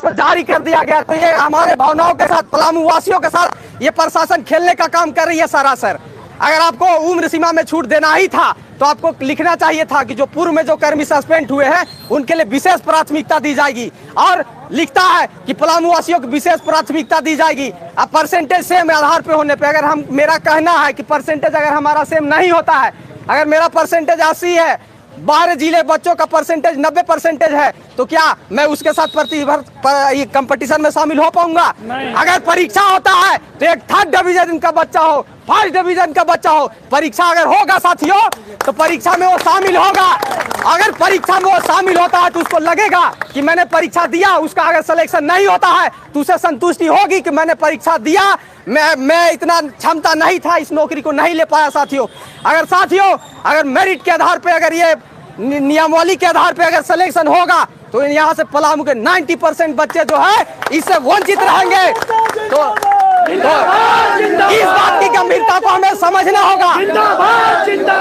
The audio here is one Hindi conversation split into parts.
इसको जारी कर दिया गया। तो ये हमारे भावनाओं के साथ, पलामू वासियों के साथ ये प्रशासन खेलने का काम कर रही है सरासर। अगर आपको उम्र सीमा में छूट देना ही था तो आपको लिखना चाहिए था कि जो पूर्व में जो कर्मी सस्पेंड हुए हैं उनके लिए विशेष प्राथमिकता दी जाएगी, और लिखता है कि पलामू वासियों को विशेष प्राथमिकता दी जाएगी। अब परसेंटेज सेम आधार पे होने पे अगर हम, मेरा कहना है कि परसेंटेज अगर हमारा सेम नहीं होता है, अगर मेरा परसेंटेज 80 है, बाहर जिले बच्चों का परसेंटेज 90% है, तो क्या मैं उसके साथ कंपटीशन में शामिल हो पाऊंगा? अगर परीक्षा होता है तो एक 3rd डिवीजन का बच्चा हो, 1st डिवीजन का बच्चा हो, परीक्षा अगर होगा साथियों तो परीक्षा में वो शामिल होगा। अगर परीक्षा में वो शामिल होता है तो उसको लगेगा कि मैंने परीक्षा दिया। उसका अगर सिलेक्शन नहीं होता है तो उसे संतुष्टि होगी कि मैंने परीक्षा दिया, मैं इतना क्षमता नहीं था, इस नौकरी को नहीं ले पाया। साथियों अगर मेरिट के आधार पे, अगर ये नियमावली के आधार पे अगर सिलेक्शन होगा तो यहाँ से पलामू के 90% बच्चे जो है इससे वंचित रहेंगे। तो इस बात की गंभीरता को हमें समझना होगा।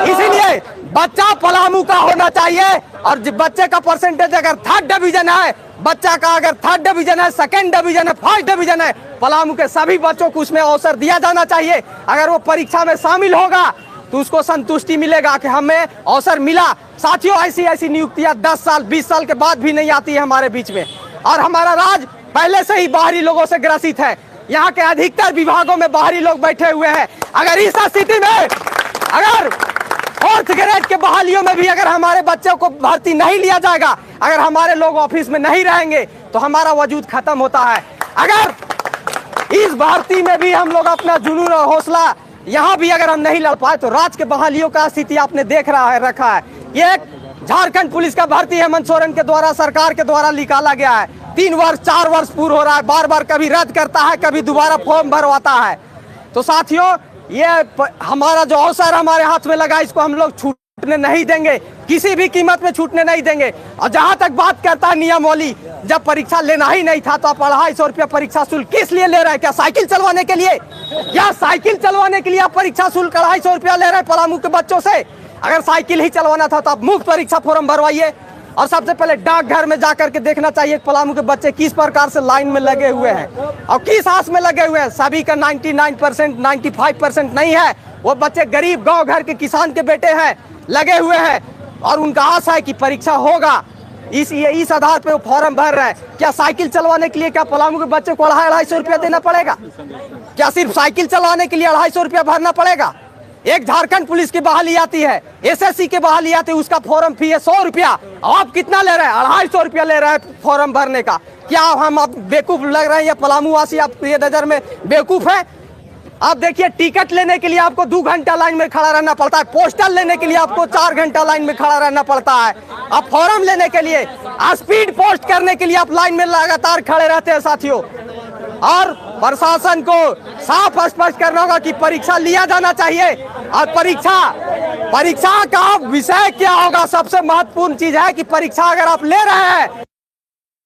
इसीलिए बच्चा पलामू का होना चाहिए, और बच्चे का परसेंटेज अगर 3rd डिवीजन है, बच्चा का अगर 3rd डिवीजन है, 2nd डिवीजन है, 1st डिवीजन है, पलामू के सभी बच्चों को उसमें अवसर दिया जाना चाहिए। अगर वो परीक्षा में शामिल होगा तो उसको संतुष्टि मिलेगा कि हमें अवसर मिला। साथियों ऐसी नियुक्तियां 10 साल 20 साल के बाद भी नहीं आती है हमारे बीच में, और हमारा राज्य पहले से ही बाहरी लोगों से ग्रसित है। यहाँ के अधिकतर विभागों में बाहरी लोग बैठे हुए हैं। अगर इस स्थिति में अगर 4th ग्रेड के बहालियों में भी अगर हमारे बच्चों को भर्ती नहीं लिया जाएगा, अगर हमारे लोग ऑफिस में नहीं रहेंगे तो हमारा वजूद खत्म होता है। अगर इस भर्ती में भी हम लोग अपना जुनून और हौसला यहाँ भी अगर हम नहीं लड़ पाए तो राज्य के बहालियों का स्थिति आपने देख रखा है। ये झारखंड पुलिस का भर्ती हेमंत सोरेन के द्वारा, सरकार के द्वारा निकाला गया है। 3 वर्ष 4 वर्ष पूर्ण हो रहा है, बार बार कभी रद्द करता है, कभी दोबारा फॉर्म भरवाता है। तो साथियों ये हमारा जो अवसर हमारे हाथ में लगा, इसको हम लोग छूटने नहीं देंगे, किसी भी कीमत में छूटने नहीं देंगे। और जहां तक बात करता है नियमावली, जब परीक्षा लेना ही नहीं था तो आप 250 रुपया परीक्षा शुल्क किस लिए ले रहे हैं? क्या साइकिल चलवाने के लिए? क्या साइकिल चलवाने के लिए आप परीक्षा शुल्क 250 रुपया ले रहे हैं पलामू के बच्चों से? अगर साइकिल ही चलवाना था तो आप मुफ्त परीक्षा फॉर्म भरवाइए। और सबसे पहले डाकघर में जाकर के देखना चाहिए पलामू के बच्चे किस प्रकार से लाइन में लगे हुए हैं और किस आस में लगे हुए हैं। सभी का 99% 95% नहीं है, वो बच्चे गरीब गांव घर के किसान के बेटे हैं, लगे हुए हैं, और उनका आशा है कि परीक्षा होगा। इस आधार पे वो फॉर्म भर रहे हैं। क्या साइकिल चलवाने के लिए क्या पलामू के बच्चे को 250 रुपया देना पड़ेगा? क्या सिर्फ साइकिल चलाने के लिए 250 रुपया भरना पड़ेगा? एक झारखंड पुलिस की बहाली आती है, एसएससी की बहाली आती है, उसका फॉर्म फी है 100 रुपया। आप कितना ले रहे हैं? 250 रुपया ले रहे हैं फॉर्म भरने का। क्या हम आप बेवकूफ लग रहे हैं या पलामू वासी आप ये नजर में बेवकूफ है? आप देखिए, टिकट लेने के लिए आपको 2 घंटा लाइन में खड़ा रहना पड़ता है, पोस्टल लेने के लिए आपको 4 घंटा लाइन में खड़ा रहना पड़ता है, आप फॉर्म लेने के लिए, स्पीड पोस्ट करने के लिए आप लाइन में लगातार खड़े रहते हैं साथियों। और प्रशासन को साफ स्पष्ट करना होगा कि परीक्षा लिया जाना चाहिए। और परीक्षा का विषय क्या होगा? सबसे महत्वपूर्ण चीज है कि परीक्षा अगर आप ले रहे हैं,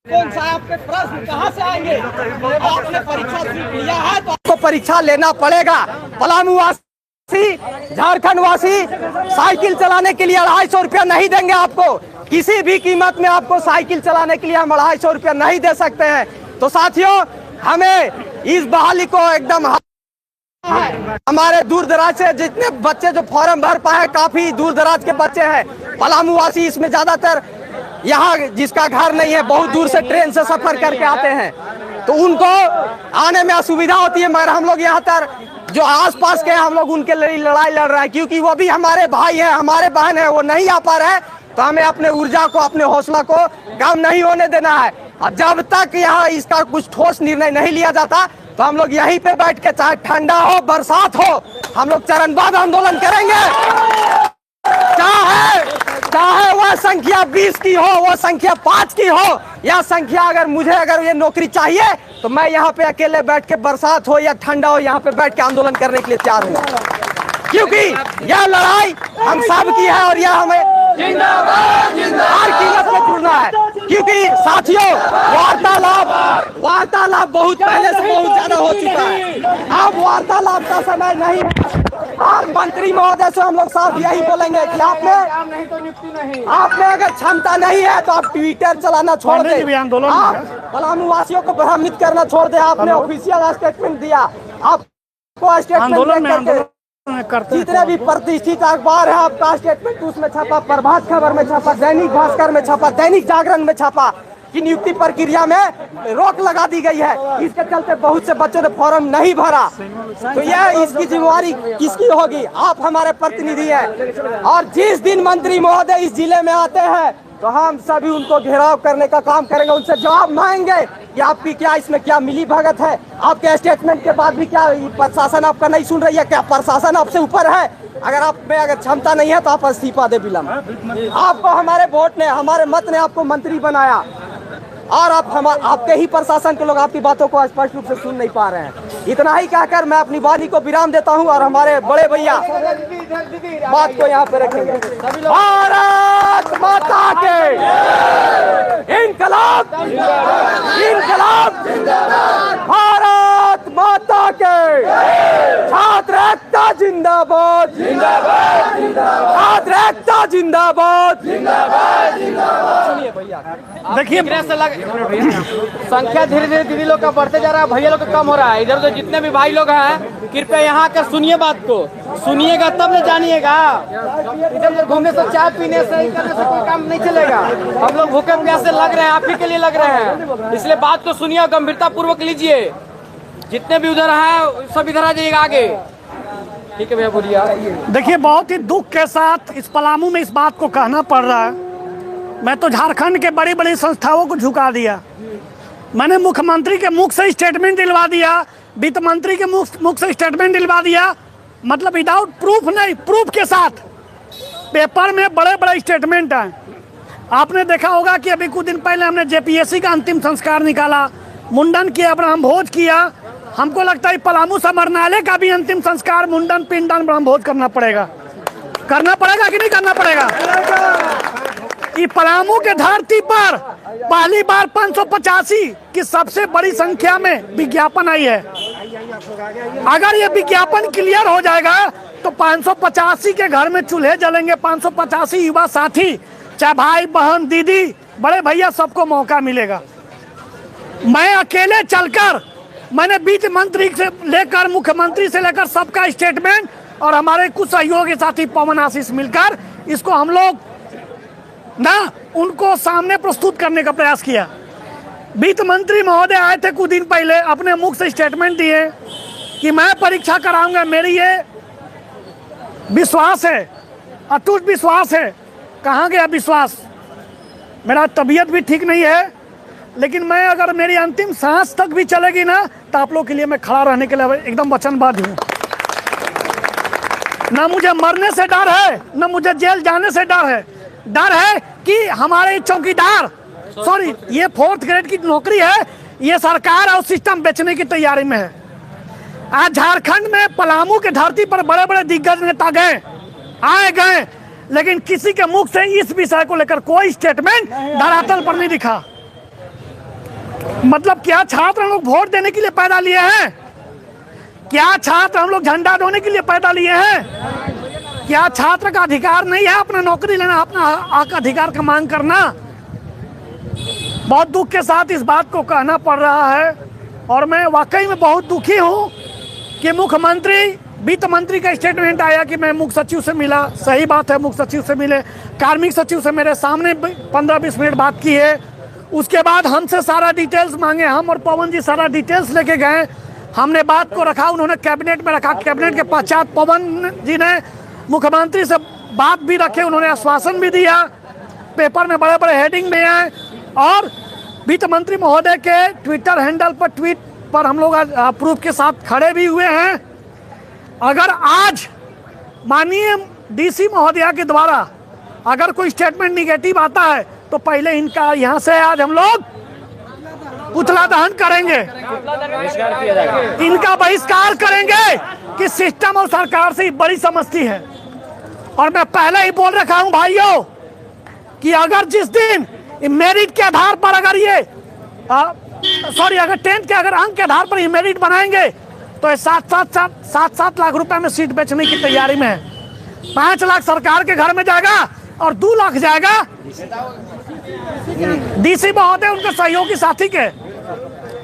कौन सा आपके प्रश्न कहाँ से आएंगे? आपने परीक्षा लिया है तो आपको परीक्षा लेना पड़ेगा। पलामू वासी, झारखंड वासी साइकिल चलाने के लिए 250 रुपया नहीं देंगे आपको। किसी भी कीमत में आपको साइकिल चलाने के लिए हम 250 रुपया नहीं दे सकते हैं। तो साथियों, हमें इस बहाली को एकदम, हमारे दूर दराज से जितने बच्चे जो फॉर्म भर पाए, काफी दूर दराज के बच्चे हैं। पलामू वासी इसमें ज्यादातर, यहाँ जिसका घर नहीं है, बहुत दूर से ट्रेन से सफर करके आते हैं, तो उनको आने में असुविधा होती है। मगर हम लोग यहाँ पर जो आसपास के हम लोग उनके लिए लड़ाई लड़ रहे हैं, क्योंकि वो भी हमारे भाई हैं, हमारे बहन है, वो नहीं आ पा रहे हैं। तो हमें अपने ऊर्जा को, अपने हौसला को कम नहीं होने देना है। और जब तक यहाँ इसका कुछ ठोस निर्णय नहीं लिया जाता तो हम लोग यहीं पे बैठ के, चाहे ठंडा हो बरसात हो, हम लोग चरणबद्ध आंदोलन करेंगे। चाहे वह संख्या 20 की हो, वो संख्या 5 की हो, या संख्या अगर ये नौकरी चाहिए तो मैं यहाँ पे अकेले बैठ के, बरसात हो या ठंडा हो, यहाँ पे बैठ के आंदोलन करने के लिए तैयार हूँ। क्योंकि यह लड़ाई हम सब की है और यह हमें हर कीमत पे जुड़ना है। क्योंकि साथियों, वार्तालाप बहुत पहले से बहुत ज्यादा हो चुका है। अब वार्तालाप का समय नहीं है। और मंत्री महोदय से हम लोग साफ यही बोलेंगे कि आपने अगर क्षमता नहीं है तो आप ट्विटर चलाना छोड़ दें, आप पलामू वासियों को भ्रमित करना छोड़ दें। आपने ऑफिशियल स्टेटमेंट दिया, आपको स्टेटमेंट जितने भी प्रतिष्ठित अखबार है आपका स्टेटमेंट उसमें छापा, प्रभात खबर में छापा, दैनिक भास्कर में छापा, दैनिक जागरण में छापा कि नियुक्ति प्रक्रिया में रोक लगा दी गई है। इसके चलते बहुत से बच्चों ने फॉर्म नहीं भरा, तो यह इसकी जिम्मेवारी किसकी होगी? आप हमारे प्रतिनिधि हैं और जिस दिन मंत्री महोदय इस जिले में आते हैं तो हम सभी उनको घेराव करने का काम करेंगे, उनसे जवाब मांगेंगे कि आपकी क्या इसमें क्या मिली भगत है। आपके स्टेटमेंट के बाद भी क्या प्रशासन आपका नहीं सुन रही है? क्या प्रशासन आपसे ऊपर है? अगर आप में अगर क्षमता नहीं है तो आप इस्तीफा दे विलम्ब। आपको हमारे वोट ने, हमारे मत ने आपको मंत्री बनाया और आपके ही प्रशासन के लोग आपकी बातों को स्पष्ट रूप से सुन नहीं पा रहे हैं। इतना ही कहकर मैं अपनी वाणी को विराम देता हूं और हमारे बड़े भैया बात को यहाँ पे रखेंगे। भारत माता के इनकलाब, इनकलाब, भारत माता के छात्र एकता जिंदाबाद, छात्र एकता जिंदाबाद। सुनिए भैया, देखिए संख्या धीरे धीरे दीदी लोग का बढ़ते जा रहा है, भैया लोग का कम हो रहा है। इधर उधर जितने भी भाई लोग हैं कृपया यहाँ के सुनिए, बात को सुनिएगा तब न जानिएगा। इधर उधर घूमने से, चाय पीने से, करने से कोई काम नहीं चलेगा। हम लोग भूखे प्यासे लग रहे हैं, आप ही के लिए लग रहे हैं, इसलिए बात को सुनिए, गंभीरता पूर्वक लीजिए। जितने भी उधर हैं सब इधर आ जाइएगा आगे, ठीक है भैया बोलिए। देखिए, बहुत ही दुख के साथ इस पलामू में इस बात को कहना पड़ रहा है। मैं तो झारखंड के बड़ी बड़ी संस्थाओं को झुका दिया, मैंने मुख्यमंत्री के मुख से स्टेटमेंट दिलवा दिया, वित्त मंत्री के मुख से स्टेटमेंट दिलवा दिया, मतलब विदाउट प्रूफ नहीं, प्रूफ के साथ पेपर में बड़े बड़े स्टेटमेंट हैं। आपने देखा होगा कि अभी कुछ दिन पहले हमने जेपीएससी का अंतिम संस्कार निकाला, मुंडन किया, ब्रह्म भोज किया। हमको लगता है पलामू समरनालय का भी अंतिम संस्कार, मुंडन, पिंडन, ब्रह्म भोज करना पड़ेगा। करना पड़ेगा कि नहीं करना पड़ेगा? कि पलामू के धरती पर पहली बार 585 की सबसे बड़ी संख्या में विज्ञापन आई है। अगर ये विज्ञापन क्लियर हो जाएगा तो 585 के घर में चूल्हे जलेंगे, 585 युवा साथी, चाहे भाई बहन दीदी बड़े भैया, सबको मौका मिलेगा। मैं अकेले चलकर, मैंने वित्त मंत्री से लेकर मुख्यमंत्री से लेकर सबका स्टेटमेंट और हमारे कुछ सहयोगी साथी पवन आशीष मिलकर इसको हम लोग ना उनको सामने प्रस्तुत करने का प्रयास किया। वित्त मंत्री महोदय आए थे कुछ दिन पहले, अपने मुख से स्टेटमेंट दिए कि मैं परीक्षा कराऊंगा, मेरी ये विश्वास है, अटूट विश्वास है। कहाँ गया विश्वास? मेरा तबीयत भी ठीक नहीं है, लेकिन मैं अगर मेरी अंतिम सांस तक भी चलेगी ना तो आप लोग के लिए मैं खड़ा रहने के लिए एकदम वचनबद्ध हूँ। ना मुझे मरने से डर है, ना मुझे जेल जाने से डर है। डर है कि हमारे चौकीदार, सॉरी, ये 4th ग्रेड की नौकरी है, ये सरकार और सिस्टम बेचने की तैयारी में है। आज झारखंड में पलामू के धरती पर बड़े बड़े दिग्गज नेता गए, आए गए, लेकिन किसी के मुख से इस विषय को लेकर कोई स्टेटमेंट धरातल पर नहीं दिखा। मतलब क्या छात्र हम लोग वोट देने के लिए पैदा लिए हैं? क्या छात्र हम लोग झंडा ढोने के लिए पैदा लिए हैं? क्या छात्र का अधिकार नहीं है अपना नौकरी लेना, अपना हक अधिकार का मांग करना? बहुत दुख के साथ इस बात को कहना पड़ रहा है और मैं वाकई में बहुत दुखी हूं कि मुख्यमंत्री, वित्त मंत्री का स्टेटमेंट आया कि मैं मुख्य सचिव से मिला। सही बात है, मुख्य सचिव से मिले, कार्मिक सचिव से मेरे सामने 15-20 मिनट बात की है। उसके बाद हमसे सारा डिटेल्स मांगे, हम और पवन जी सारा डिटेल्स लेके गए, हमने बात को रखा, उन्होंने कैबिनेट में रखा। कैबिनेट के पश्चात पवन जी ने मुख्यमंत्री से बात भी रखे, उन्होंने आश्वासन भी दिया, पेपर में बड़े बड़े हेडिंग में आए और वित्त मंत्री महोदय के ट्विटर हैंडल पर ट्वीट पर हम लोग प्रूफ के साथ खड़े भी हुए हैं। अगर आज माननीय डीसी महोदया के द्वारा अगर कोई स्टेटमेंट निगेटिव आता है तो पहले इनका यहाँ से आज हम लोग पुतला दहन करेंगे, इनका बहिष्कार करेंगे कि सिस्टम और सरकार से बड़ी समझती है। और मैं पहले ही बोल रखा हूं भाइयों कि अगर जिस दिन मेरिट के आधार पर अगर ये अगर 10th के अगर अंक के आधार पर ये मेरिट बनाएंगे तो ये 7 लाख रुपए में सीट बेचने की तैयारी में है। 5 लाख सरकार के घर में जाएगा और 2 लाख जाएगा डीसी महोदय उनके सहयोगी साथी के।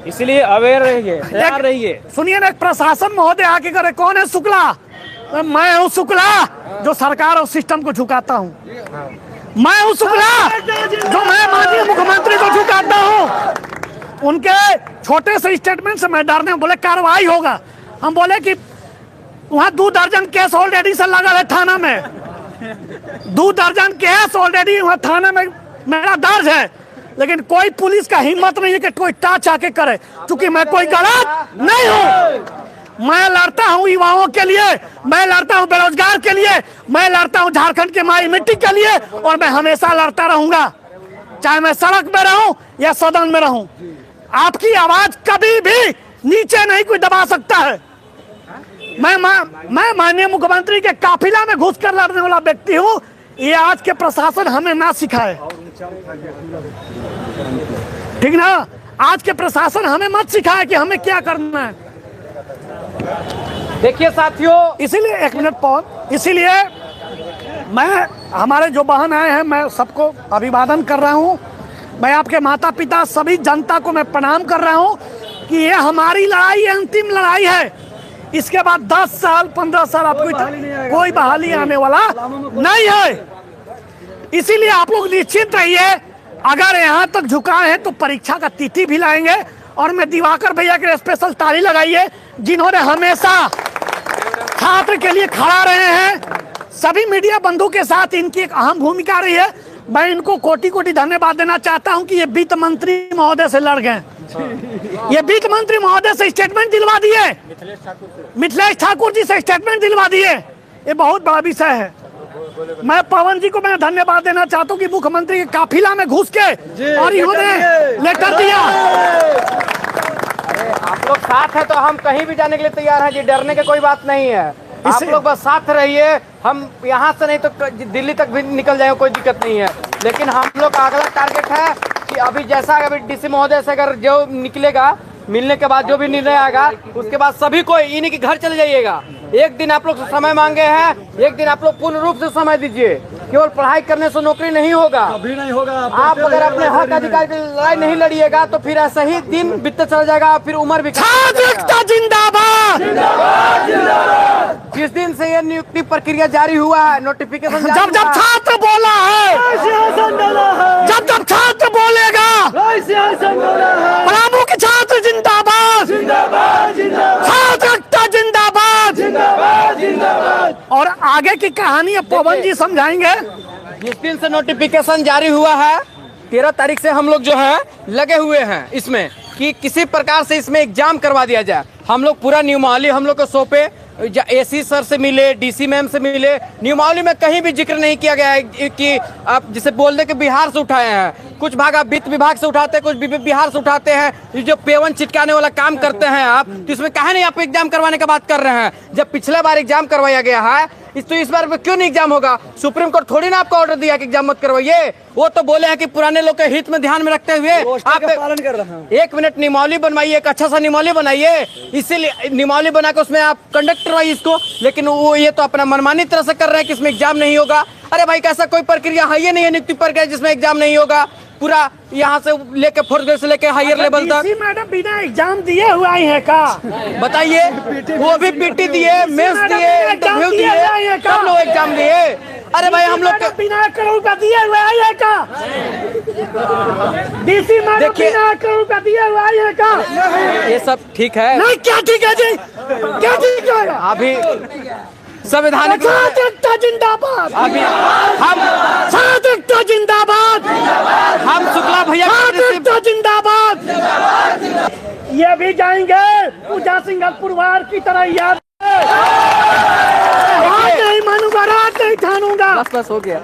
इसीलिए अवेयर रहिए, तैयार रहिए। सुनिए ना, एक प्रशासन महोदय आके करे, कौन है शुक्ला? मैं हूँ शुक्ला जो सरकार और सिस्टम को झुकाता हूँ। मैं हूँ शुक्ला जो मैं माननीय मुख्यमंत्री को झुकाता हूँ। उनके छोटे से स्टेटमेंट से मैं डरने, बोले कार्रवाई होगा। हम बोले कि वहाँ 2 दर्जन केस ऑलरेडी से लगा है थाना में, 2 दर्जन केस ऑलरेडी वहाँ थाना में मेरा दर्ज है, लेकिन कोई पुलिस का हिम्मत नहीं है कि कोई टच आके करे, क्योंकि मैं कोई गलत नहीं हूँ। मैं लड़ता हूँ युवाओं के लिए, मैं लड़ता हूँ बेरोजगार के लिए, मैं लड़ता हूँ झारखंड के माई मिट्टी के लिए, और मैं हमेशा लड़ता रहूंगा, चाहे मैं सड़क में रहूं या सदन में रहूं। आपकी आवाज कभी भी नीचे नहीं कोई दबा सकता है। मैं माननीय मुख्यमंत्री के काफिला में घुसकर लड़ने वाला व्यक्ति हूँ। ये आज के प्रशासन हमें ना सिखाए, ठीक ना? आज के प्रशासन हमें मत सिखाए कि हमें क्या करना है। देखिए साथियों, इसीलिए 1 मिनट पॉज, इसीलिए मैं, हमारे जो बहन आए हैं, मैं सबको अभिवादन कर रहा हूं। मैं आपके माता पिता सभी जनता को मैं प्रणाम कर रहा हूं कि ये हमारी लड़ाई अंतिम लड़ाई है। इसके बाद 10 साल 15 साल आपको कोई बहाली आने वाला नहीं है। इसीलिए आप लोग निश्चित रहिए, अगर यहाँ तक झुकाए हैं तो परीक्षा का तिथि भी लाएंगे। और मैं दिवाकर भैया के स्पेशल ताली लगाइए, जिन्होंने हमेशा छात्र के लिए खड़ा रहे हैं। सभी मीडिया बंधु के साथ इनकी एक अहम भूमिका रही है। मैं इनको कोटि कोटि धन्यवाद देना चाहता हूं कि ये वित्त मंत्री महोदय से लड़ गए। ये वित्त मंत्री महोदय से स्टेटमेंट दिलवा दिए, मिथिलेश ठाकुर जी से स्टेटमेंट दिलवा दिए। ये बहुत बड़ा विषय है। मैं पवन जी को मैं धन्यवाद देना चाहता हूँ कि मुख्यमंत्री के काफिला में घुस के और इन्होंने लेटर दिया। आप लोग साथ है तो हम कहीं भी जाने के लिए तैयार हैं जी, डरने की कोई बात नहीं है। आप लोग बस साथ रहिए, हम यहाँ से नहीं तो दिल्ली तक भी निकल जाए, कोई दिक्कत नहीं है। लेकिन हम लोग का अगला टारगेट है कि अभी जैसा अभी डीसी महोदय से अगर जो निकलेगा, मिलने के बाद जो भी निर्णय आएगा, उसके बाद सभी को इन्हीं के घर चले जाइएगा। एक दिन आप लोग से समय मांगे हैं, एक दिन आप लोग पूर्ण रूप से समय दीजिए। केवल पढ़ाई करने से नौकरी नहीं होगा, अभी नहीं होगा। आप अगर अपने हक अधिकार की लड़ाई नहीं लड़िएगा तो फिर ऐसा ही दिन बीतते चला जाएगा, फिर उम्र भी जिंदाबाद। जिस दिन से ये नियुक्ति प्रक्रिया जारी हुआ है, नोटिफिकेशन जब छात्र बोला है, जब छात्र बोलेगा, पलामू के छात्र जिंदाबाद, छात्र एकता जिंदाबाद। और आगे की कहानी अब पवन जी समझाएंगे। जिस दिन से नोटिफिकेशन जारी हुआ है, 13 तारीख से हम लोग जो है लगे हुए हैं इसमें कि किसी प्रकार से इसमें एग्जाम करवा दिया जाए। हम लोग पूरा नियमावली हम लोग को सौंपे, एसी सर से मिले, डीसी मैम से मिले। नियमावली में कहीं भी जिक्र नहीं किया गया है कि आप जिसे बोल दे कि बिहार से उठाए हैं। कुछ भाग आप वित्त विभाग से उठाते हैं, कुछ बिहार से उठाते हैं। ये जो पेवन चिटकाने वाला काम करते हैं आप, तो इसमें कहे नहीं आप एग्जाम करवाने की बात कर रहे हैं। जब पिछले बार एग्जाम करवाया गया है, इस बार क्यों नहीं एग्जाम होगा? सुप्रीम कोर्ट थोड़ी ना आपको ऑर्डर दिया कि एग्जाम मत करवाइए। वो तो बोले हैं कि पुराने लोग के हित में ध्यान में रखते हुए आप पालन कर रहे हैं। 1 मिनट नियमावली बनवाइए, एक अच्छा सा नियमावली बनाइए, इसीलिए नियमावली बना के उसमें आप कंडक्ट करवाइए इसको। लेकिन वो ये तो अपना मनमानी तरह से कर रहे हैं कि इसमें एग्जाम नहीं होगा। अरे भाई, कैसा कोई प्रक्रिया है? ये नहीं है नियुक्ति प्रक्रिया जिसमें एग्जाम नहीं होगा। पूरा यहाँ से लेके 4th ग्रेड से लेके हायर लेवल तक मैडम बिना एग्जाम दिए हुए आई है का? बताइए, वो भी पीटी दिए, मेंस दिए, इंटरव्यू दिए, सब लोग एग्जाम दिए। अरे भाई, हम लोग बिना करोड़ रुपया दिए हुए आई है का? डीसी मैडम बिना करोड़ रुपया दिए हुए आई है का? ये सब ठीक है? नहीं, क्या ठीक है जी? क्या ठीक है? अभी संवैधानिक जिंदाबाद। अभी हम जिंदाबाद, हम शुक्ला भैया जिंदाबाद। ये भी जाएंगे पूजा सिंह पुरवार की तरह याद नहीं मानूंगा, रात नहीं ठानूंगा। बस हो गया।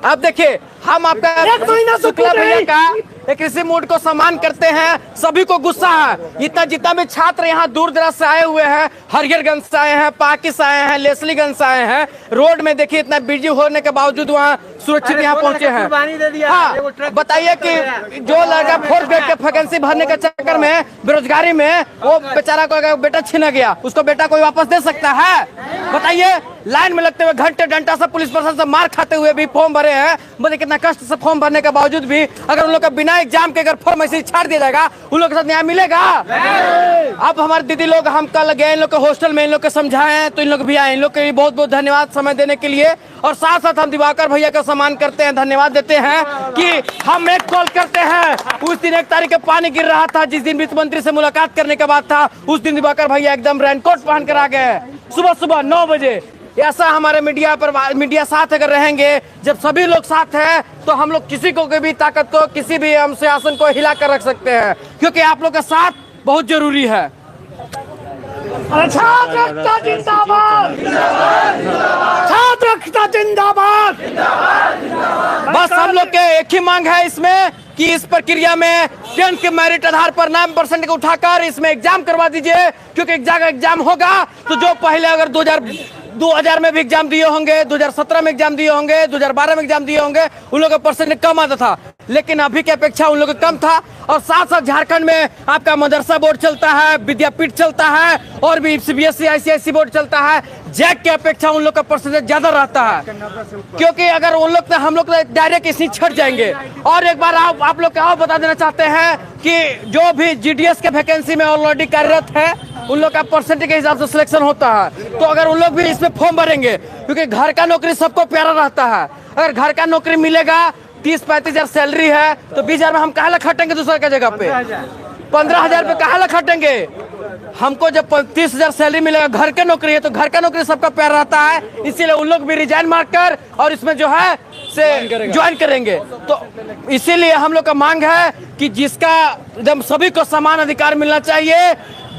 अब देखिए, हम आपका 1 महीना से शुक्ला भैया का एक इसी मूड को सम्मान करते हैं। सभी को गुस्सा है। इतना जितना भी छात्र यहाँ दूर दराज से आए हुए हैं, हरिहरगंज से आए हैं, पाकि से आए हैं, लेस्लीगंज से आए हैं, रोड में देखिए इतना बिजी होने के बावजूद वहाँ सुरक्षित यहाँ पहुंचे हैं। हाँ, बताइए कि जो लड़का 4th ग्रेड के वैकेंसी भरने के चक्कर में बेरोजगारी में वो बेचारा को अगर बेटा छीना गया, उसको बेटा कोई वापस दे सकता है? बताइए, लाइन में लगते हुए घंटे डंडा से पुलिस प्रशासन से मार खाते हुए भी फॉर्म भरे हैं। बोले कितना कष्ट से फॉर्म भरने के बावजूद भी अगर उन लोग का बिना एग्जाम के अगर फॉर्म ऐसे छाड़ दिया जाएगा, उन लोग के साथ न्याय मिलेगा? अब हमारे दीदी लोग, हम कल गए इन लोग के हॉस्टल में, इन लोग को समझाए तो इन लोग भी आए। इन लोग के लिए बहुत बहुत धन्यवाद समय देने के लिए। और साथ साथ हम दिवाकर भैया का सम्मान करते हैं, धन्यवाद देते हैं कि हम एक कॉल करते हैं। उस दिन 1 तारीख को पानी गिर रहा था, जिस दिन वित्त मंत्री से मुलाकात करने के बाद था, उस दिन दिवाकर भैया एकदम रेनकोट पहन कर आ गए सुबह सुबह 9 बजे। ऐसा हमारे मीडिया साथ अगर रहेंगे, जब सभी लोग साथ हैं, तो हम लोग किसी को भी ताकत को, किसी भी हम शासन को हिला कर रख सकते हैं, क्योंकि आप लोग का साथ बहुत जरूरी है। छात्र एकता जिंदाबाद, छात्र एकता जिंदाबाद। बस हम लोग के एक ही मांग है इसमें कि इस प्रक्रिया में 10th के मेरिट आधार पर 9% को उठाकर इसमें एग्जाम करवा दीजिए, क्योंकि एग्जाम होगा तो जो पहले अगर 2000 में भी एग्जाम दिए होंगे, 2017 में एग्जाम दिए होंगे, 2012 में एग्जाम दिए होंगे, उन लोगों का परसेंटेज कम आता था, लेकिन अभी की अपेक्षा उन लोगों का कम था। और साथ साथ झारखंड में आपका मदरसा बोर्ड चलता है, विद्यापीठ चलता है, और भी CBSE ICSE बोर्ड चलता है। जैक की अपेक्षा उन लोग का परसेंटेज ज्यादा रहता है, क्योंकि अगर उन लोग हम लोग डायरेक्ट इसी छट जाएंगे। और एक बार आप लोग को बता देना चाहते हैं कि जो भी GDS के वैकेंसी में ऑलरेडी कार्यरत है, उन लोग का परसेंटेज के हिसाब से सिलेक्शन होता है। तो अगर उन लोग भी इसमें फॉर्म भरेंगे, क्योंकि घर का नौकरी सबको प्यारा रहता है। अगर घर का नौकरी मिलेगा, 30-35 हजार सैलरी है, तो 20 हजार में हम कहाँ खटेंगे दूसरे के जगह पे? 15,000 पे कहाँ खटेंगे? हमको जब 30 हजार सैलरी मिलेगा, घर का नौकरी है, तो घर का नौकरी सबका प्यार रहता है। इसीलिए उन लोग भी रिजाइन मारकर और इसमें जो है से ज्वाइन करेंगे। तो इसीलिए हम लोग का मांग है कि जिसका जब सभी को समान अधिकार मिलना चाहिए,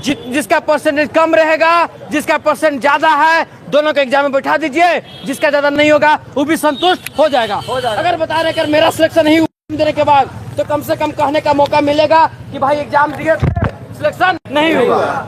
जिसका परसेंटेज कम रहेगा, जिसका परसेंट ज्यादा है, दोनों को एग्जाम में बैठा दीजिए। जिसका ज्यादा नहीं होगा वो भी संतुष्ट हो जाएगा। अगर बता रहे कर मेरा सिलेक्शन नहीं हुआ देने के बाद, तो कम से कम कहने का मौका मिलेगा कि भाई एग्जाम दिए थे, सिलेक्शन नहीं हुआ।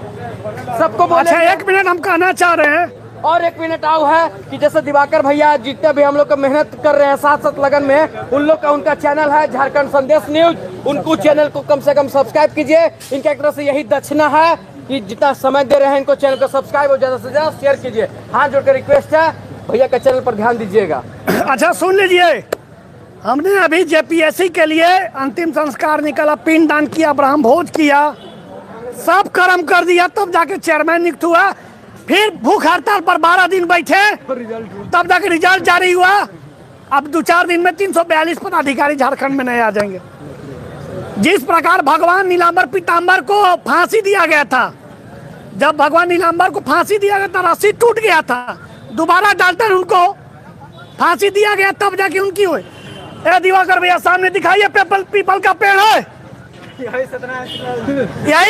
सबको बोले। अच्छा, 1 मिनट हम कहना चाह रहे हैं, और 1 मिनट आओ है कि जैसे दिवाकर भैया जितने भी हम लोग का मेहनत कर रहे हैं साथ साथ लगन में, उन लोग का उनका चैनल है झारखंड संदेश न्यूज, उनको चैनल को कम से कम सब्सक्राइब कीजिए। इनके एक तरफ से यही दक्षिणा है कि जितना समय दे रहे हैं इनको चैनल को सब्सक्राइब और ज्यादा से ज्यादा शेयर कीजिए। हाथ जोड़कर रिक्वेस्ट है, भैया का चैनल पर ध्यान दीजिएगा। अच्छा सुन लीजिए, हमने अभी JPSC के लिए अंतिम संस्कार निकाला, पिंडदान किया, ब्रह्म भोज किया, सब कर्म कर दिया, तब जाके चेयरमैन नियुक्त हुआ। फिर भूख हड़ताल पर 12 दिन बैठे, तब जाके रिजल्ट जारी हुआ। अब 2-4 दिन में 342 पदाधिकारी झारखंड में नए आ जाएंगे। जिस प्रकार भगवान नीलांबर पीताम्बर को फांसी दिया गया था, जब भगवान नीलांबर को फांसी दिया गया था, रस्सी टूट गया था, दोबारा डालकर उनको फांसी दिया गया, तब जाके उनकी हुई। दिवाकर भैया सामने दिखाइए, पीपल का पेड़ है, यही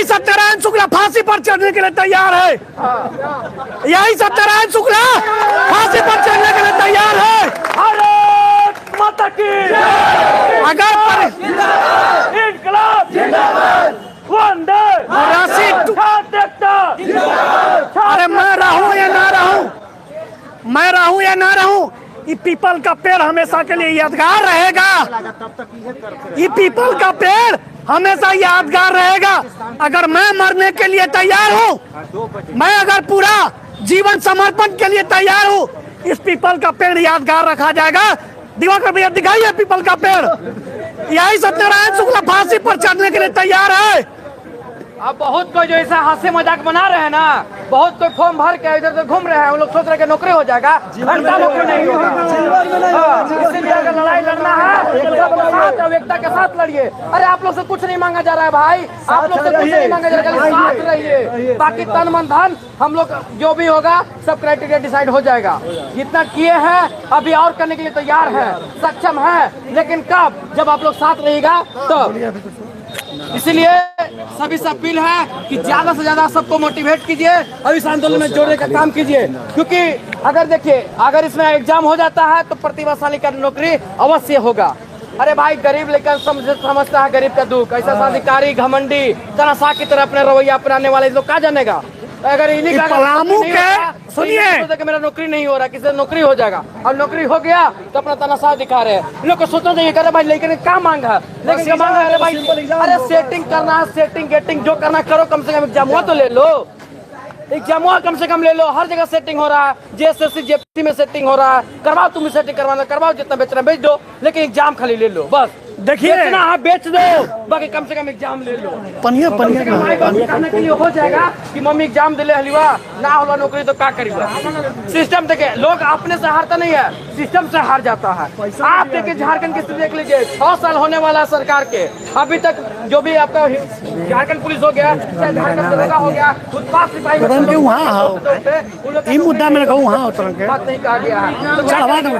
सत्यनारायण शुक्ला फांसी पर चढ़ने के लिए तैयार है। यही सत्यनारायण शुक्ला फांसी पर चढ़ने के लिए तैयार है। भारत माता की अगर इनकलाब जिंदाबाद, वंदे अरे मैं रहूं या ना रहूं, मैं रहूं या ना रहूं, ये पीपल का पेड़ हमेशा के लिए यादगार रहेगा। ये पीपल का पेड़ हमेशा यादगार रहेगा। अगर मैं मरने के लिए तैयार हूँ, मैं अगर पूरा जीवन समर्पण के लिए तैयार हूँ, इस पीपल का पेड़ यादगार रखा जाएगा। दिवाकर भैया दिखाइए पीपल का पेड़, यही सत्यनारायण शुक्ला फांसी पर चढ़ने के लिए तैयार है। अब बहुत कोई जो ऐसा हास्य मजाक बना रहे हैं ना, बहुत कोई फॉर्म भर के इधर उधर घूम रहे हैं, उन लोग सोच रहे हैं नौकरी हो जाएगा, घंटा नौकरी नहीं होगा। इसीलिए अगर लड़ाई लड़ना है तो एकता के साथ लड़िए। अरे आप लोग से कुछ नहीं मांगा जा रहा है भाई, आप लोग से कुछ नहीं मांगा जा रहा है, साथ रहिए। बाकी तन मन धन हम लोग जो भी होगा सब क्राइटेरिया डिसाइड हो जाएगा। जितना किए हैं अभी और करने के लिए तैयार है, सक्षम है, लेकिन कब, जब आप लोग साथ रहिएगा तो। इसीलिए सभी से अपील है कि ज्यादा से ज्यादा सबको मोटिवेट कीजिए और इस आंदोलन में जोड़ने का काम कीजिए। क्योंकि अगर देखिए, अगर इसमें एग्जाम हो जाता है तो प्रतिभाशाली का नौकरी अवश्य होगा। अरे भाई गरीब लेकिन समझता है गरीब का दुख। ऐसा अधिकारी घमंडी तनाशा की तरह अपने रवैया अपनाने वाले लोग कहाँ जानेगा। अगर इन्हीं का पलामू के सुनिए कि मेरा नौकरी नहीं हो रहा, किसी नौकरी हो जाएगा और नौकरी हो गया तो अपना तनाशा दिखा रहे हैं। लोग को सोचना चाहिए अरे भाई लेकिन क्या मांग है, लेकिन क्या मांग है। अरे भाई अरे सेटिंग करना है, सेटिंग गेटिंग जो करना करो, कम से कम एग्जाम हुआ तो ले लो, एग्जाम कम से कम ले लो। हर जगह सेटिंग हो रहा है, जेएसएससी जेपीसी में सेटिंग हो रहा है, करवाओ तुम सेटिंग करवाना करवाओ, जितना बेचना बेच दो, लेकिन एग्जाम खाली ले लो बस। देखिए बेचना है बेच दो, बाकी कम से कम एग्जाम ले लो। पनिया माई बाप दिखाने के लिए हो जाएगा कि मम्मी एग्जाम दिले हलवा ना होला नौकरी तो क्या करेगा। सिस्टम देखे लोग अपने से हारता नहीं है, सिस्टम से हार जाता है। आप देखिए झारखंड की स्थिति देख लीजिए, 6 साल होने वाला सरकार के, अभी तक जो भी आपका झारखंड पुलिस हो गया, झारखंड दरोगा हो गया, उत्पाद सिपाही मुद्दा में रखा वहाँ बात नहीं कहा गया है। चढ़वा दो।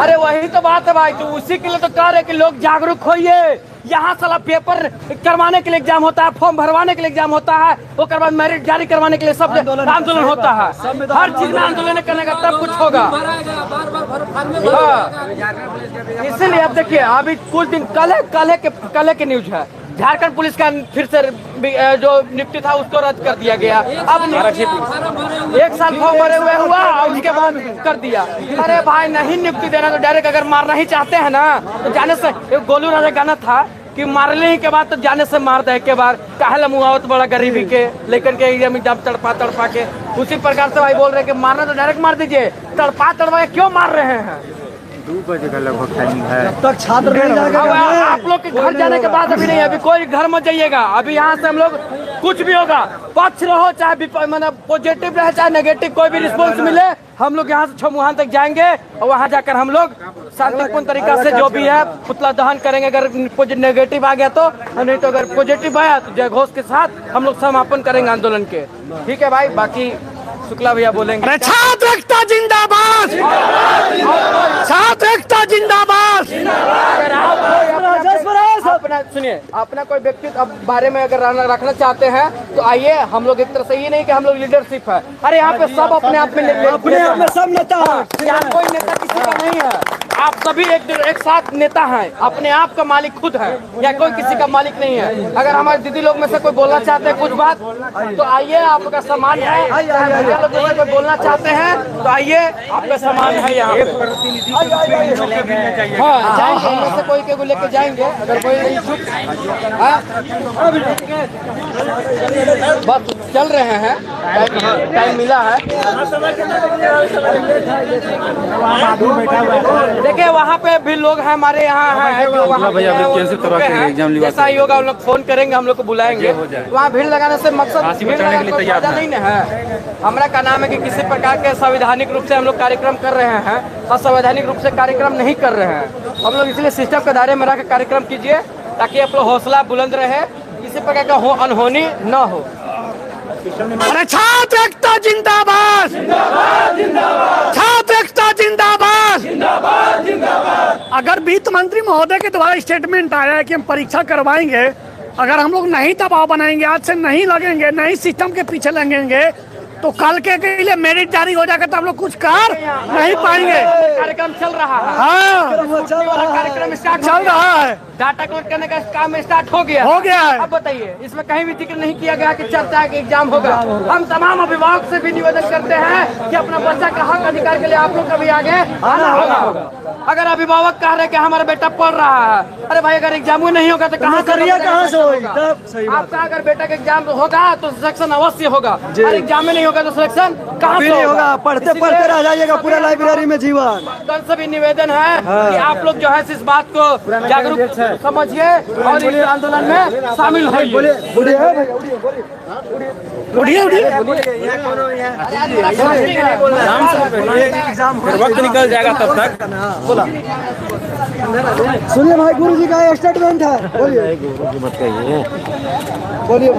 अरे वही तो बात है भाई, तो उसी के लिए तो कह रहे कि लोग जागरूक होइए। यहाँ साला पेपर करवाने के लिए एग्जाम होता है, फॉर्म भरवाने के लिए एग्जाम होता है, उसके बाद मेरिट जारी करवाने के लिए सब आंदोलन होता है। हर चीज में आंदोलन करने का तब कुछ होगा। इसीलिए अब देखिए अभी कुछ दिन कल के न्यूज है, झारखंड पुलिस का फिर से जो नियुक्ति था उसको रद्द कर दिया गया। अब 1 साल फॉर्म भरे हुए हुआ और उसके बाद कर दिया। अरे भाई नहीं नियुक्ति देना तो डायरेक्ट अगर मारना ही चाहते हैं ना तो जाने से, एक गोलू राजा गाना था कि मारने ही के बाद तो जाने से मार दे के बार काहे मुआवत बड़ा गरीबी के लेकिन के एग्जाम तड़पा के। उसी प्रकार से भाई बोल रहे कि मारना तो डायरेक्ट मार दीजिए, तड़पा के क्यों मार रहे हैं। 2 बजे का लगभग टाइमिंग है, तक छात्र नहीं जाएगा। आप लोग के घर जाने के बाद अभी नहीं, अभी कोई घर मत जाइएगा। अभी यहाँ से हम लोग कुछ भी होगा, पक्ष रहो चाहे मतलब पॉजिटिव रहे चाहे नेगेटिव, कोई भी रिस्पॉन्स मिले, हम लोग यहाँ से छमुहान तक जाएंगे और वहाँ जाकर हम लोग शांतिपूर्ण तरीका से जो भी है पुतला दहन करेंगे। अगर नेगेटिव आ गया तो, नहीं तो अगर पॉजिटिव आया तो जय घोष के साथ हम लोग समापन करेंगे आंदोलन के। ठीक है भाई, बाकी शुक्ला भैया बोलेंगे। छात्र एकता जिंदाबाद, छात्र एकता जिंदाबाद। अपना सुनिए, अपना कोई व्यक्ति अब बारे में अगर रखना चाहते हैं तो आइए। हम लोग एक तरह से ये नहीं कि हम लोग लीडरशिप है, अरे यहाँ पे सब अपने आप में सब नेता है, यहाँ कोई नेता किसी का नहीं है। आप सभी एक साथ नेता हैं, अपने आप का मालिक खुद है, या कोई किसी का मालिक नहीं है। अगर हमारे दीदी लोग में से कोई बोलना चाहते हैं कुछ बात तो आइए, आपका सम्मान है। भैया लोग कोई बोलना चाहते हैं तो आइए, आपका सम्मान है यहाँ पे। हाँ जाएंगे, हम लोग से कोई के लेके जाएंगे अगर कोई इच्छुक। बस चल रहे हैं, टाइम मिला है। देखिए वहाँ पे भी लोग हैं हमारे यहाँ हैं, जैसा ही होगा हम लोग फोन करेंगे, हम लोग को बुलाएंगे। वहाँ भीड़ लगाने से मकसद भीड़ लगाने का फायदा नहीं ना है। हमारा का नाम है कि किसी प्रकार के संवैधानिक रूप से हम लोग कार्यक्रम कर रहे हैं, असंवैधानिक रूप से कार्यक्रम नहीं कर रहे हैं हम लोग। इसलिए सिस्टम के दायरे में रह कर कार्यक्रम कीजिए ताकि आप लोग हौसला बुलंद रहे, किसी प्रकार का अनहोनी न हो। अरे छात्र एकता जिंदाबाद, छात्र एकता जिंदाबाद। अगर वित्त मंत्री महोदय के द्वारा स्टेटमेंट आया है कि हम परीक्षा करवाएंगे, अगर हम लोग नहीं दबाव बनाएंगे, आज से नहीं लगेंगे, नहीं सिस्टम के पीछे लगेंगे तो कल के लिए मेरिट जारी हो जाएगा तो हम लोग कुछ कर नहीं पाएंगे। कार्यक्रम चल रहा है, हाँ कार्यक्रम स्टार्ट चल रहा है, डाटा कलेक्ट करने का काम स्टार्ट हो गया है। अब बताइए, इसमें कहीं भी जिक्र नहीं किया गया कि चर्चा है कि एग्जाम होगा। हम तमाम अभिभावक से भी निवेदन करते हैं कि अपना बच्चा का हक अधिकार के लिए आप लोग कभी आगे आना होगा। अगर अभिभावक कह रहे कि हमारा बेटा पढ़ रहा है, अरे भाई अगर एग्जाम नहीं होगा तो कहाँ से होगा। आपका अगर बेटा का एग्जाम होगा तो सिलेक्शन अवश्य होगा, और एग्जाम में नहीं होगा तो सिलेक्शन कहाँ से होगा। पढ़ते पढ़ते रह जाइएगा पूरा लाइब्रेरी में जीवन। कल से भी निवेदन है कि आप लोग जो है इस बात को जागरूक समझिए और इस आंदोलन में शामिल होइए। वक्त निकल जाएगा तब तक। सुनिए भाई, गुरु जी का स्टेटमेंट है, बोलिए बोलिए।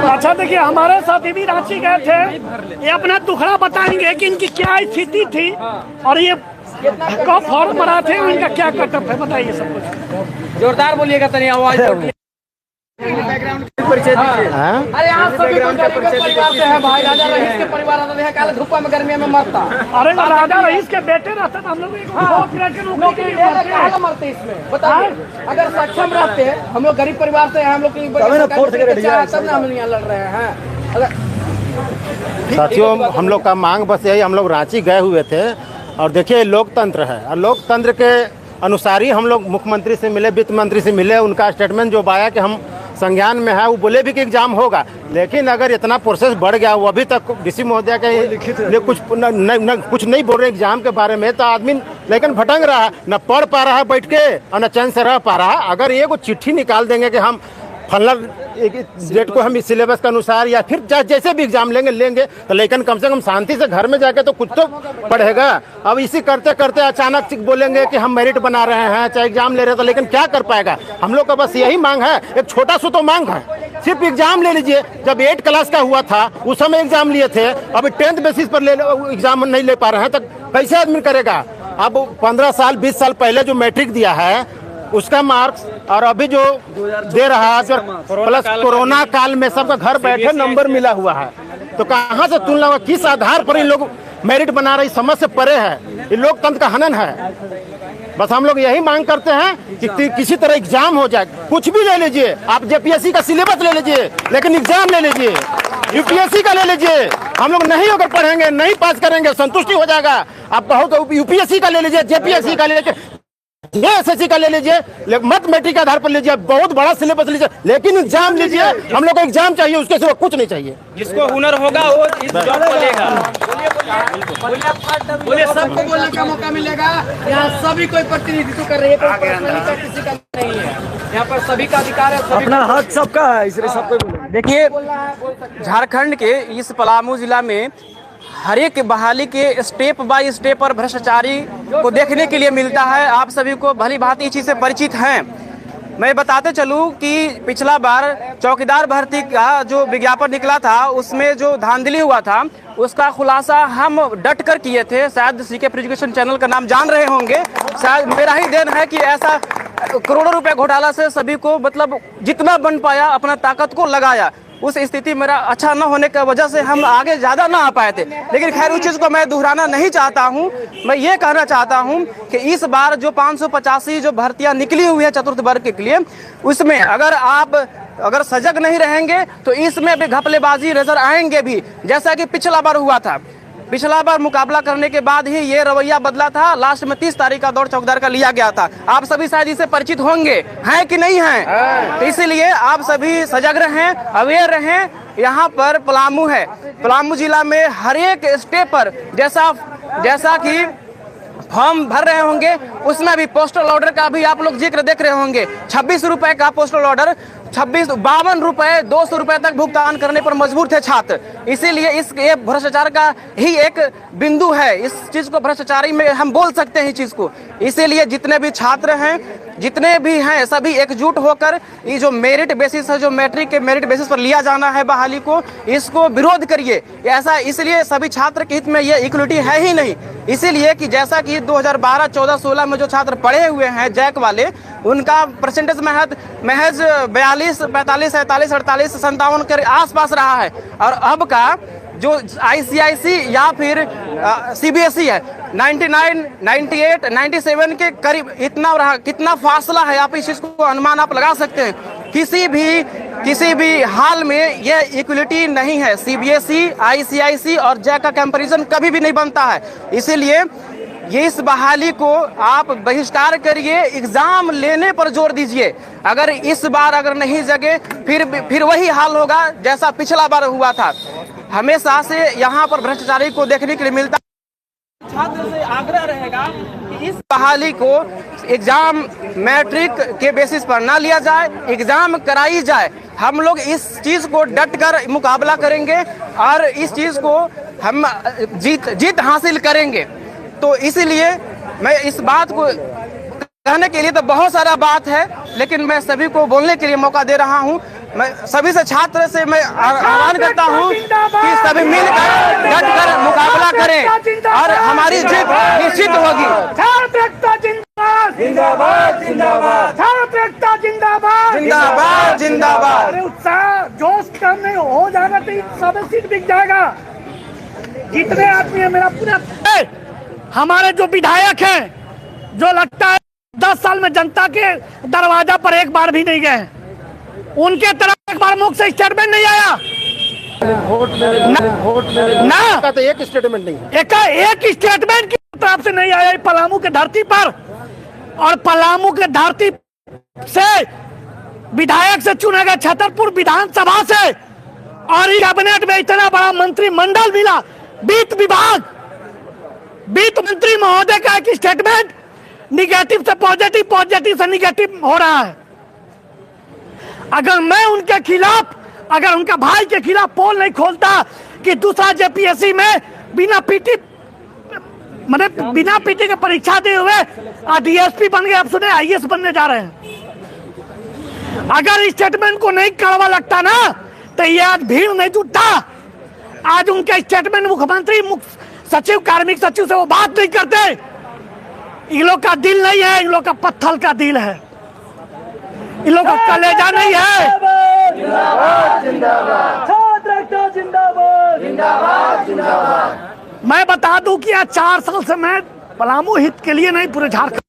अच्छा देखिए, हमारे साथ भी रांची गए थे, ये अपना दुखड़ा बताएंगे कि इनकी क्या स्थिति थी और ये कब फॉर्म भरा थे और इनका क्या कटअप है, बताइए सब कुछ। जोरदार बोलिएगा तनी आवाज। परिचय दीजिए। अरे यहाँ सभी कोई गरीब के परिवार से है भाई, राजा रईस के परिवार रहते हैं, काले धूप में गर्मी में मरता। अरे तो राजा रईस के बेटे रहते तो हम लोग काहे मरते इसमें बताइए। अगर सक्षम रहते, हम लोग गरीब परिवार से हैं, हम लोग की तब ना हम यहाँ लड़ रहे हैं। अगर साथियों, हम लोग का मांग बस यही, हम लोग रांची गए हुए थे और देखिए लोकतंत्र है और लोकतंत्र के अनुसार ही हम लोग मुख्यमंत्री से मिले, वित्त मंत्री से मिले। उनका स्टेटमेंट जो आया कि हम संज्ञान में है, वो बोले भी कि एग्जाम होगा, लेकिन अगर इतना प्रोसेस बढ़ गया, वो अभी तक डीसी महोदय के कुछ नहीं बोल रहे एग्जाम के बारे में, तो आदमी लेकिन भटक रहा है, न पढ़ पा रहा है बैठ के और न चैन से रह पा रहा है। अगर ये कुछ चिट्ठी निकाल देंगे कि हम फलना डेट को हम इस सिलेबस के अनुसार या फिर जैसे भी एग्जाम लेंगे तो लेकिन कम से कम शांति से घर में जाके तो कुछ तो पढ़ेगा। अब इसी करते करते अचानक बोलेंगे कि हम मेरिट बना रहे हैं, चाहे एग्जाम ले रहे हैं, तो लेकिन क्या कर पाएगा। हम लोग का बस यही मांग है, एक छोटा सा तो मांग है, सिर्फ एग्जाम ले लीजिए। जब 8 क्लास का हुआ था उस समय एग्जाम लिए थे, अभी 10th बेसिस पर एग्जाम नहीं ले पा रहे हैं, तो कैसे आदमी करेगा। अब 15 साल 20 साल पहले जो मैट्रिक दिया है उसका मार्क्स और अभी जो दे रहा है, प्लस कोरोना काल में सबका घर बैठे नंबर मिला हुआ है, तो कहाँ से तुलना होगा, किस आधार पर ये लोग मेरिट बना रहे, समझ से परे है, ये लोकतंत्र का हनन है। बस हम लोग यही मांग करते हैं कि किसी तरह एग्जाम हो जाए, कुछ भी ले लीजिए आप, जेपीएससी का सिलेबस ले लीजिए, लेकिन एग्जाम ले लीजिए, यूपीएससी का ले लीजिए। हम लोग नहीं अगर पढ़ेंगे, नहीं पास करेंगे, संतुष्टि हो जाएगा। आप बहुत यूपीएससी का ले लीजिए, जेपीएससी का ले लीजिए, एसएससी का ले लीजिए, मैथमेटिक्स के आधार पर लीजिए, बहुत बड़ा सिलेबस लीजिए, लेकिन एग्जाम लीजिए। हम लोग को एग्जाम चाहिए, उसके सिवा कुछ नहीं चाहिए। जिसको हुनर होगा वो इस जॉब को लेगा। बोले सबको बोलने का मौका मिलेगा। यहाँ सभी कोई प्रतिनिधित्व कर रही है, किसी का नहीं है। यहाँ पर सभी का अधिकार है, अपना हक सबका है, इसलिए सबको। देखिए, झारखंड के इस पलामू जिला में हर एक बहाली के स्टेप बाय स्टेप पर भ्रष्टाचारी को देखने के लिए मिलता है। आप सभी को भली भांति इस चीज़ से परिचित हैं। मैं बताते चलूं कि पिछला बार चौकीदार भर्ती का जो विज्ञापन निकला था, उसमें जो धांधली हुआ था, उसका खुलासा हम डट कर किए थे। शायद सीके एजुकेशन चैनल का नाम जान रहे होंगे। शायद मेरा ही देन है कि ऐसा करोड़ों रुपए घोटाला से सभी को मतलब जितना बन पाया अपना ताकत को लगाया। उस स्थिति मेरा अच्छा न होने की वजह से हम आगे ज़्यादा ना आ पाए थे, लेकिन खैर उस चीज़ को मैं दोहराना नहीं चाहता हूं। मैं ये कहना चाहता हूं कि इस बार जो 585 जो भर्तियां निकली हुई है चतुर्थ वर्ग के लिए, उसमें अगर सजग नहीं रहेंगे तो इसमें भी घपलेबाजी नजर आएंगे भी, जैसा कि पिछला बार हुआ था। पिछला बार मुकाबला करने के बाद ही ये रवैया बदला था। लास्ट में 30 तारीख का दौर चौकीदार का लिया गया था। आप सभी शायद इससे परिचित होंगे, हैं कि नहीं हैं? तो इसलिए आप सभी सजग रहें, अवेयर रहें। यहाँ पर पलामू है, पलामू जिला में हर एक स्टेप पर जैसा कि फॉर्म भर रहे होंगे, उसमें भी पोस्टल ऑर्डर का भी आप लोग जिक्र देख रहे होंगे। 26 रुपए का पोस्टल ऑर्डर, 52 रुपए 200 रुपए तक भुगतान करने पर मजबूर थे छात्र। इसीलिए ये भ्रष्टाचार का ही एक बिंदु है। इस चीज को भ्रष्टाचारी में हम बोल सकते हैं इस चीज को। इसीलिए जितने भी छात्र हैं, जितने भी हैं, सभी एकजुट होकर ये जो मेरिट बेसिस है, जो मैट्रिक के मेरिट बेसिस पर लिया जाना है बहाली को, इसको विरोध करिए। ऐसा इसलिए सभी छात्र के हित में ये इक्वलिटी है ही नहीं। इसीलिए कि जैसा कि 2012, 14, 16 में जो छात्र पढ़े हुए हैं जैक वाले, उनका परसेंटेज महज 42, 45, 47, 48, 57 के आसपास रहा है। और अब का जो आईसीआईसी या फिर सीबीएसई है, 99, 98, 97 के करीब इतना रहा। कितना फासला है, आप इस चीज को अनुमान आप लगा सकते हैं। किसी भी हाल में ये इक्वलिटी नहीं है। सीबीएसई, आईसीआईसी और जैक का कंपैरिजन कभी भी नहीं बनता है। इसीलिए ये इस बहाली को आप बहिष्कार करिए, एग्जाम लेने पर जोर दीजिए। अगर इस बार नहीं जगे फिर वही हाल होगा जैसा पिछला बार हुआ था। हमेशा से यहाँ पर भ्रष्टाचारी को देखने के लिए मिलता। छात्र से आग्रह रहेगा कि इस बहाली को एग्जाम मैट्रिक के बेसिस पर ना लिया जाए, एग्जाम कराई जाए। हम लोग इस चीज को डट कर मुकाबला करेंगे और इस चीज को हम जीत हासिल करेंगे। तो इसीलिए मैं इस बात को कहने के लिए तो बहुत सारा बात है, लेकिन मैं सभी को बोलने के लिए मौका दे रहा हूं। मैं सभी से छात्र से मैं आह्वान करता हूं कि सभी मिलकर डट कर मुकाबला करें और हमारी जीत निश्चित होगी। जिंदाबाद जिंदाबाद जिंदाबाद छात्र एकता जिंदाबाद जिंदाबाद जिंदाबाद। अरे उत्साह जोश कम नहीं हो जाएगा तो सब सीट बिक जाएगा। जितने आदमी है मेरा पूरा हमारे जो विधायक हैं जो लगता है 10 साल में जनता के दरवाजा पर एक बार भी नहीं गए, उनके तरफ एक बार मुख से स्टेटमेंट नहीं आया ना का तो एक स्टेटमेंट नहीं है। एक स्टेटमेंट की तरफ से नहीं आया पलामू के धरती पर। और पलामू के धरती से विधायक से चुना गया छतरपुर विधानसभा से, और कैबिनेट में इतना बड़ा मंत्रिमंडल मिला। वित्त विभाग वित्त मंत्री महोदय का एक स्टेटमेंट निगेटिव से पॉजिटिव, पॉजिटिव से निगेटिव हो रहा है। अगर मैं उनके खिलाफ, अगर उनका भाई के खिलाफ पोल नहीं खोलता कि दूसरा जेपीएससी में बिना पीटी के परीक्षा दिए हुए डीएसपी बन गए, अब सुने आईएएस बनने जा रहे हैं। अगर इस स्टेटमेंट को नहीं कड़वा लगता ना तो ये आज भीड़ नहीं जुटता। आज उनका स्टेटमेंट मुख्यमंत्री, मुख्य सचिव, कार्मिक सचिव से वो बात नहीं करते। इन लोग का दिल नहीं है, इन लोग का पत्थर का दिल है, इन लोग का कलेजा नहीं है। जिंदाबाद जिंदाबाद जिंदाबाद जिंदाबाद जिंदाबाद। मैं बता दूं कि आज 4 साल से मैं पलामू हित के लिए नहीं, पूरे झारखंड